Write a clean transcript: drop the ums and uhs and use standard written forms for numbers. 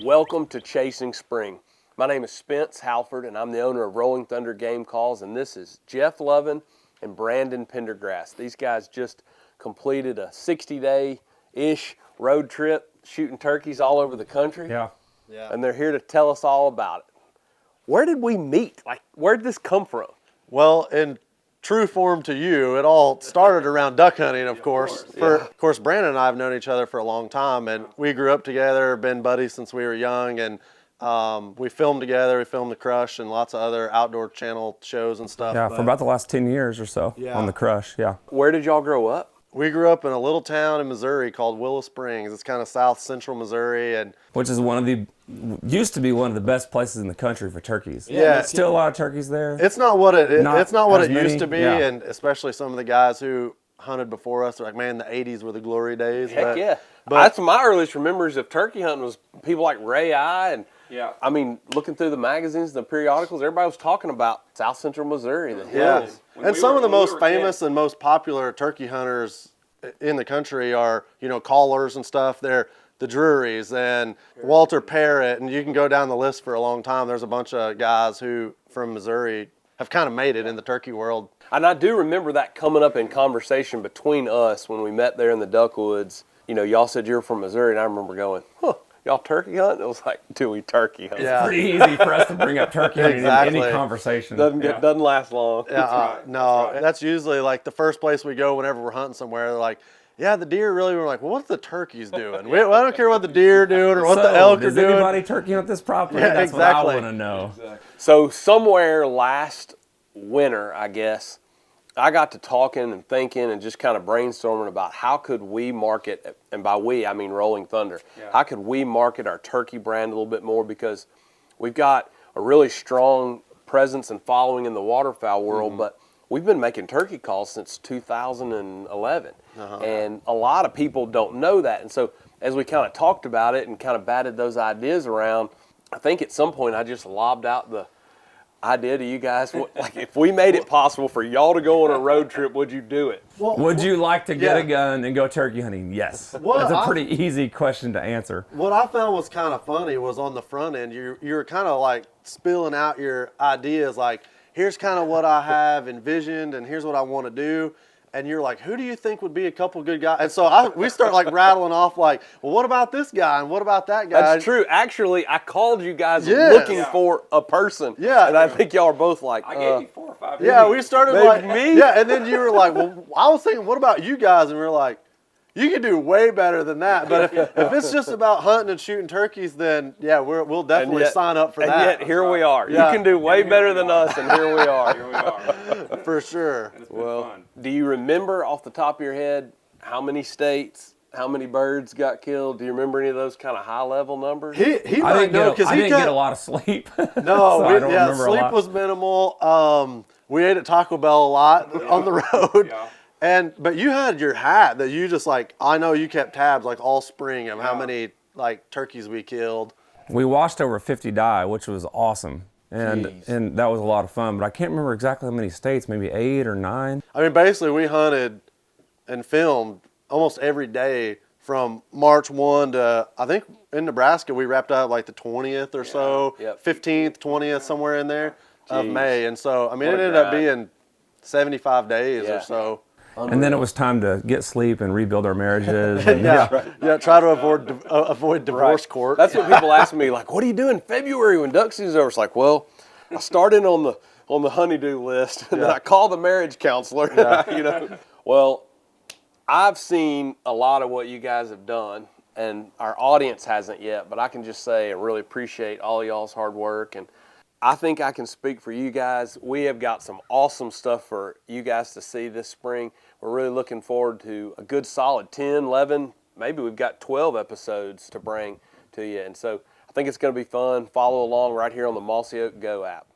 Welcome to Chasing Spring. My name is Spence Halford, and I'm the owner of Rolling Thunder Game Calls, and this is Jeff Lovan and Brandon Pendergrass. These guys just completed a 60-day-ish road trip shooting turkeys all over the country. Yeah. And they're here to tell us all about it. Where did we meet? Like, where did this come from? Well, in true form to you, it all started around duck hunting, of course. Of course, Brandon and I have known each other for a long time, and we grew up together, been buddies since we were young, and we filmed together. We filmed The Crush and lots of other outdoor channel shows and stuff. Yeah, for about the last 10 years or so on The Crush, yeah. Where did y'all grow up? We grew up in a little town in Missouri called Willow Springs. It's kind of south central Missouri, and Which is used to be one of the best places in the country for turkeys. Yeah. Still a lot of turkeys there. it's not what it many, used to be, yeah. and especially some of the guys who hunted before us are like, man, the 80s were the glory days. Heck yeah. That's my earliest memories of turkey hunting was people like Ray Eye and I mean, looking through the magazines, the periodicals, everybody was talking about South Central Missouri, the hills. And some of the most famous and most popular turkey hunters in the country are, callers and stuff. They're the Drurys and Walter Parrott, and you can go down the list for a long time. There's a bunch of guys who, from Missouri, have kind of made it in the turkey world. And I do remember that coming up in conversation between us when we met there in the Duckwoods. Y'all said you were from Missouri, and I remember going, y'all turkey hunt? It was like, do we turkey hunt? It's pretty easy for us to bring up turkey hunting in any conversation. Doesn't last long. That's usually like the first place we go whenever we're hunting somewhere. They're like, yeah, the deer really, we're like, well, what's the turkeys doing? I don't care what the deer are doing or what the elk are doing. Does anybody turkey hunt this property? Yeah, That's exactly. what I want to know. Exactly. So somewhere last winter, I guess, I got to talking and thinking and just kind of brainstorming about how could we market, and by we, I mean Rolling Thunder, how could we market our turkey brand a little bit more, because we've got a really strong presence and following in the waterfowl world, but we've been making turkey calls since 2011, and a lot of people don't know that. And so as we kind of talked about it and kind of batted those ideas around, I think at some point I just lobbed out the idea to you guys, like, if we made it possible for y'all to go on a road trip, would you do it? Would you like to get a gun and go turkey hunting? Yes. That's a pretty easy question to answer. What I found was kind of funny was on the front end, you were kind of like spilling out your ideas, like, here's kind of what I have envisioned and here's what I want to do. And you're like, who do you think would be a couple good guys? And so we start like rattling off like, well, what about this guy? And what about that guy? That's true. Actually, I called you guys looking for a person. Yeah. And I think y'all are both like, I gave you 4 or 5. Yeah, we started like, me? Yeah, and then you were like, well, I was thinking, what about you guys? And we were like, you can do way better than that. But if it's just about hunting and shooting turkeys, then yeah, we'll definitely sign up for that. And yet here we are. Yeah. You can do way better than us, and here we are. Here we are. For sure. It's been fun. Do you remember off the top of your head how many states, how many birds got killed? Do you remember any of those kind of high-level numbers? He might know because I didn't get a lot of sleep. No, so I don't remember sleep a lot. was minimal. We ate at Taco Bell a lot on the road. Yeah. But you had your hat that you just like, I know you kept tabs like all spring of how many like turkeys we killed. We watched over 50 die, which was awesome. And that was a lot of fun, but I can't remember exactly how many states, maybe 8 or 9. I mean, basically we hunted and filmed almost every day from March 1 to, I think in Nebraska, we wrapped up like the 20th or so, 15th, 20th, somewhere in there of May. And so, I mean, it ended up being 75 days or so. And then it was time to get sleep and rebuild our marriages. And, Try to avoid divorce court. That's what people ask me, like, what do you do in February when duck season's over? It's like, well, I started on the honey-do list, and then I call the marriage counselor. Well, I've seen a lot of what you guys have done, and our audience hasn't yet, but I can just say I really appreciate all y'all's hard work, and I think I can speak for you guys. We have got some awesome stuff for you guys to see this spring. We're really looking forward to a good solid 10, 11, maybe we've got 12 episodes to bring to you. And so I think it's going to be fun. Follow along right here on the Mossy Oak Go app.